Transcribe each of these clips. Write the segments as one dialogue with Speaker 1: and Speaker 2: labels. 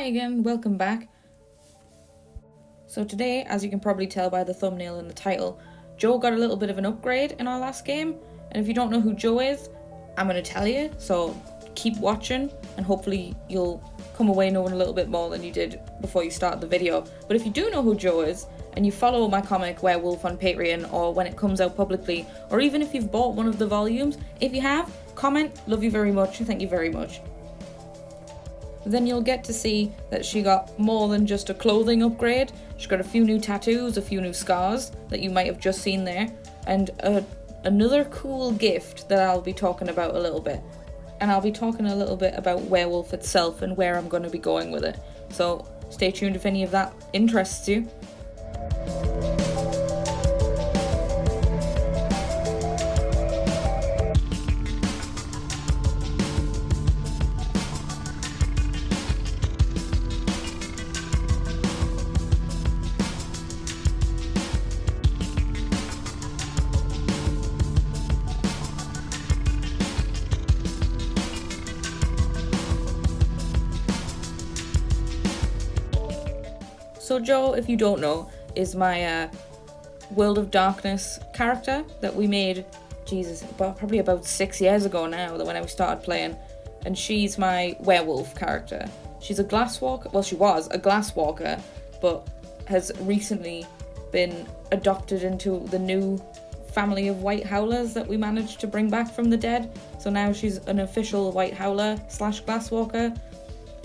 Speaker 1: Hi again, welcome back. So today, as you can probably tell by the thumbnail and the title, Joe got a little bit of an upgrade in our last game, and if you don't know who Joe is, I'm going to tell you, so keep watching and hopefully you'll come away knowing a little bit more than you did before you started the video. But if you do know who Joe is, and you follow my comic Werewolf on Patreon or when it comes out publicly, or even if you've bought one of the volumes, if you have, comment, love you very much, thank you very much. Then you'll get to see that she got more than just a clothing upgrade. She got a few new tattoos, a few new scars that you might have just seen there, and another cool gift that I'll be talking about a little bit. And I'll be talking a little bit about Werewolf itself and where I'm going to be going with it. So stay tuned if any of that interests you. So Joe, if you don't know, is my World of Darkness character that we made, probably about 6 years ago now, when I started playing. And she's my werewolf character. She's a glasswalker, well she was a glasswalker, but has recently been adopted into the new family of white howlers that we managed to bring back from the dead. So now she's an official white howler / glasswalker.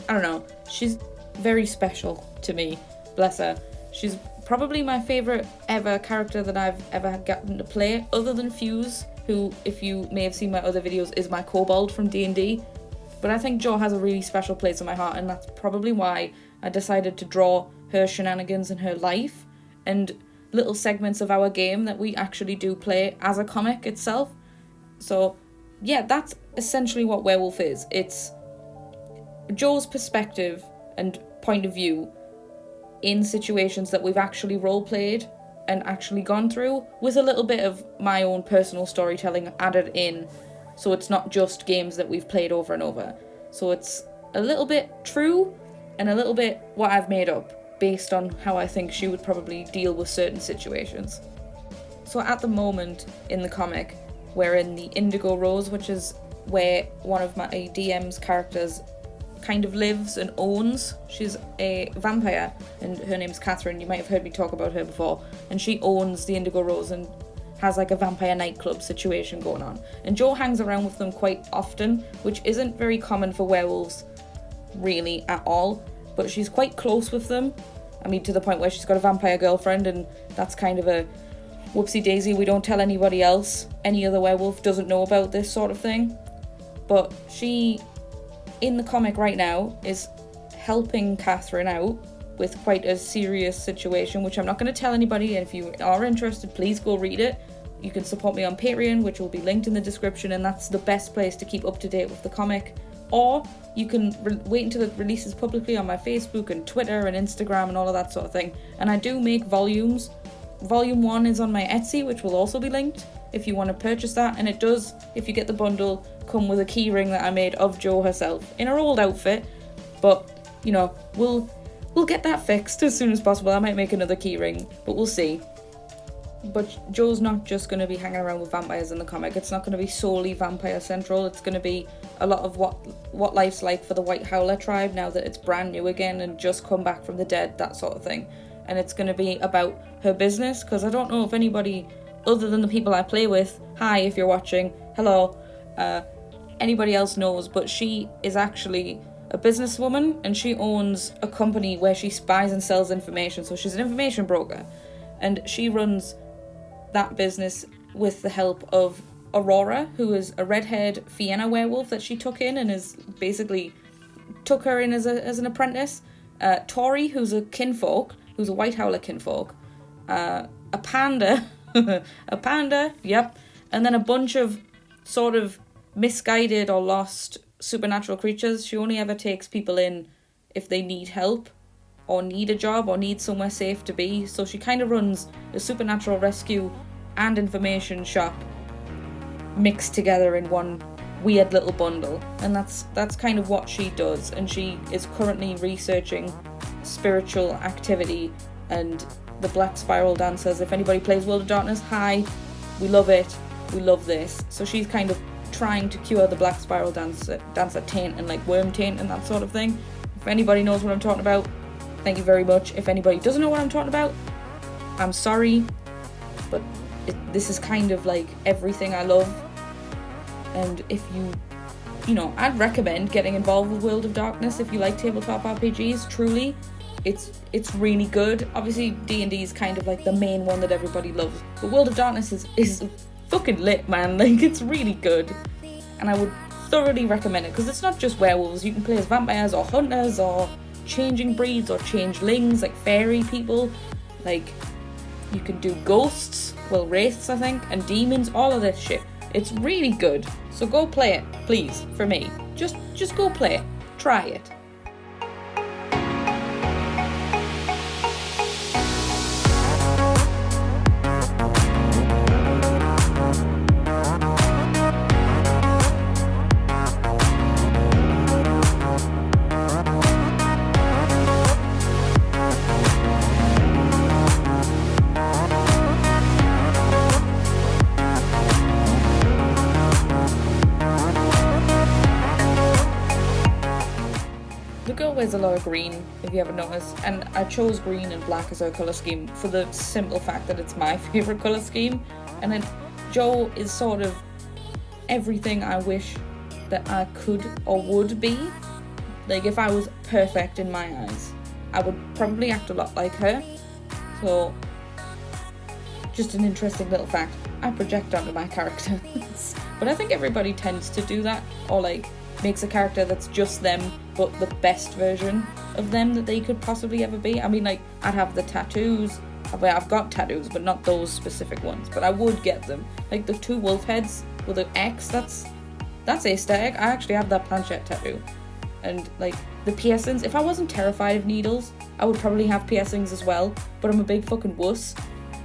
Speaker 1: I don't know, she's very special to me. Bless her. She's probably my favourite ever character that I've ever gotten to play, other than Fuse, who, if you may have seen my other videos, is my kobold from D&D. But I think Jo has a really special place in my heart, and that's probably why I decided to draw her shenanigans and her life, and little segments of our game that we actually do play as a comic itself. So, yeah, that's essentially what Werewolf is. It's Jo's perspective and point of view in situations that we've actually role-played and actually gone through, with a little bit of my own personal storytelling added in, so it's not just games that we've played over and over. So it's a little bit true and a little bit what I've made up based on how I think she would probably deal with certain situations. So at the moment in the comic, we're in the Indigo Rose, which is where one of my DM's characters kind of lives and owns. She's a vampire and her name's Catherine. You might have heard me talk about her before, and she owns the Indigo Rose and has like a vampire nightclub situation going on, and Jo hangs around with them quite often, which isn't very common for werewolves really at all, but she's quite close with them. I mean, to the point where she's got a vampire girlfriend, and that's kind of a whoopsie daisy. We don't tell anybody else. Any other werewolf doesn't know about this sort of thing, but she in the comic right now is helping Catherine out with quite a serious situation, which I'm not going to tell anybody, and if you are interested, please go read it. You can support me on Patreon, which will be linked in the description, and that's the best place to keep up to date with the comic. Or you can wait until it releases publicly on my Facebook and Twitter and Instagram and all of that sort of thing. And I do make volumes. Volume 1 is on my Etsy, which will also be linked if you want to purchase that, and it does, if you get the bundle, come with a key ring that I made of Jo herself in her old outfit. But you know, we'll get that fixed as soon as possible. I might make another key ring, but we'll see. But Jo's not just going to be hanging around with vampires in the comic. It's not going to be solely vampire central. It's going to be a lot of what life's like for the White Howler tribe now that it's brand new again and just come back from the dead, that sort of thing. And it's going to be about her business, because I don't know if anybody other than the people I play with, hi if you're watching, hello, anybody else knows, but she is actually a businesswoman, and she owns a company where she buys and sells information. So she's an information broker, and she runs that business with the help of Aurora, who is a red-haired Fienna werewolf that she took in and is basically took her in as an apprentice. Tori, who's a kinfolk, who's a White Howler kinfolk, a panda, a panda, yep, and then a bunch of sort of misguided or lost supernatural creatures. She only ever takes people in if they need help or need a job or need somewhere safe to be. So she kind of runs a supernatural rescue and information shop mixed together in one weird little bundle, and that's kind of what she does. And she is currently researching spiritual activity and the Black Spiral Dancers. If anybody plays World of Darkness, hi, we love it, we love this. So she's kind of trying to cure the Black Spiral dancer taint and like worm taint and that sort of thing. If anybody knows what I'm talking about, thank you very much. If anybody doesn't know what I'm talking about, I'm sorry, but this is kind of like everything I love. And if you know, I'd recommend getting involved with World of Darkness if you like tabletop RPGs. Truly, it's really good. Obviously, D&D is kind of like the main one that everybody loves, but World of Darkness is fucking lit, man. Like, it's really good, and I would thoroughly recommend it, because it's not just werewolves. You can play as vampires or hunters or changing breeds or changelings, like fairy people. Like, you can do ghosts, well, wraiths, I think, and demons, all of this shit. It's really good. So go play it, please, for me. Just go play it. Try it. Wears a lot of green, if you haven't noticed, and I chose green and black as our colour scheme for the simple fact that it's my favourite colour scheme. And then Jo is sort of everything I wish that I could or would be. Like, if I was perfect in my eyes, I would probably act a lot like her. So, just an interesting little fact. I project onto my characters. But I think everybody tends to do that, or like makes a character that's just them, but the best version of them that they could possibly ever be. I mean, like, I'd have the tattoos. I've got tattoos, but not those specific ones. But I would get them. Like the 2 wolf heads with an X, that's aesthetic. I actually have that planchette tattoo. And like the piercings, if I wasn't terrified of needles, I would probably have piercings as well. But I'm a big fucking wuss,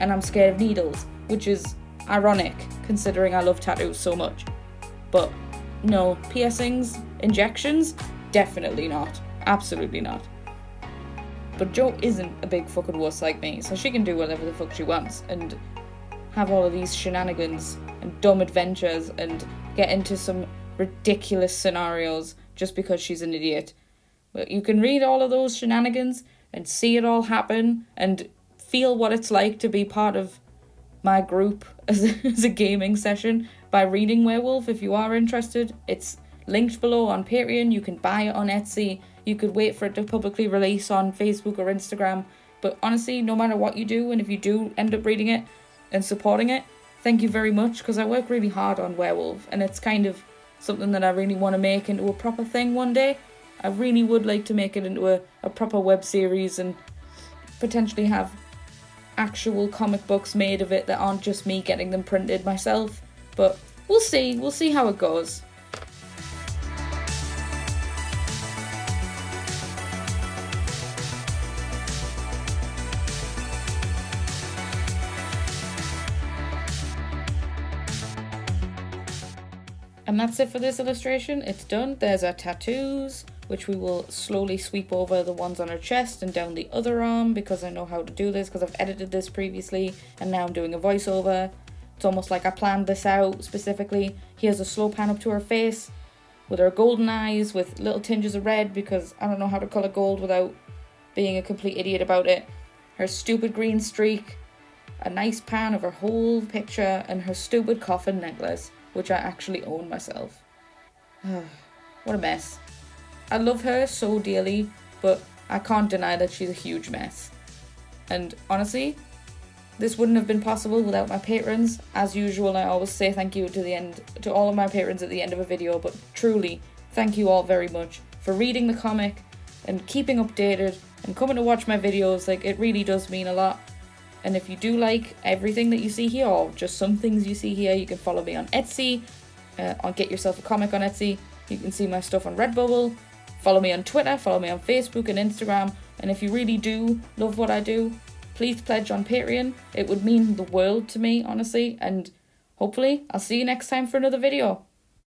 Speaker 1: and I'm scared of needles, which is ironic considering I love tattoos so much. But no, piercings, injections, definitely not. Absolutely not. But Jo isn't a big fucking wuss like me, so she can do whatever the fuck she wants and have all of these shenanigans and dumb adventures and get into some ridiculous scenarios just because she's an idiot. But you can read all of those shenanigans and see it all happen and feel what it's like to be part of my group as a gaming session by reading Werewolf. If you are interested, it's linked below on Patreon. You can buy it on Etsy. You could wait for it to publicly release on Facebook or Instagram. But honestly, no matter what you do, and if you do end up reading it and supporting it, thank you very much, because I work really hard on Werewolf, and it's kind of something that I really want to make into a proper thing one day. I really would like to make it into a proper web series and potentially have actual comic books made of it that aren't just me getting them printed myself. But we'll see how it goes. And that's it for this illustration. It's done. There's our tattoos, which we will slowly sweep over the ones on her chest and down the other arm, because I know how to do this, because I've edited this previously and now I'm doing a voiceover. It's almost like I planned this out specifically. Here's a slow pan up to her face with her golden eyes with little tinges of red, because I don't know how to colour gold without being a complete idiot about it. Her stupid green streak, a nice pan of her whole picture, and her stupid coffin necklace, which I actually own myself. What a mess. I love her so dearly, but I can't deny that she's a huge mess. And honestly, this wouldn't have been possible without my patrons. As usual, I always say thank you to all of my patrons at the end of a video, but truly, thank you all very much for reading the comic and keeping updated and coming to watch my videos. Like, it really does mean a lot. And if you do like everything that you see here, or just some things you see here, you can follow me on Etsy, on Get Yourself a Comic on Etsy. You can see my stuff on Redbubble. Follow me on Twitter, follow me on Facebook and Instagram. And if you really do love what I do, please pledge on Patreon. It would mean the world to me, honestly. And hopefully, I'll see you next time for another video.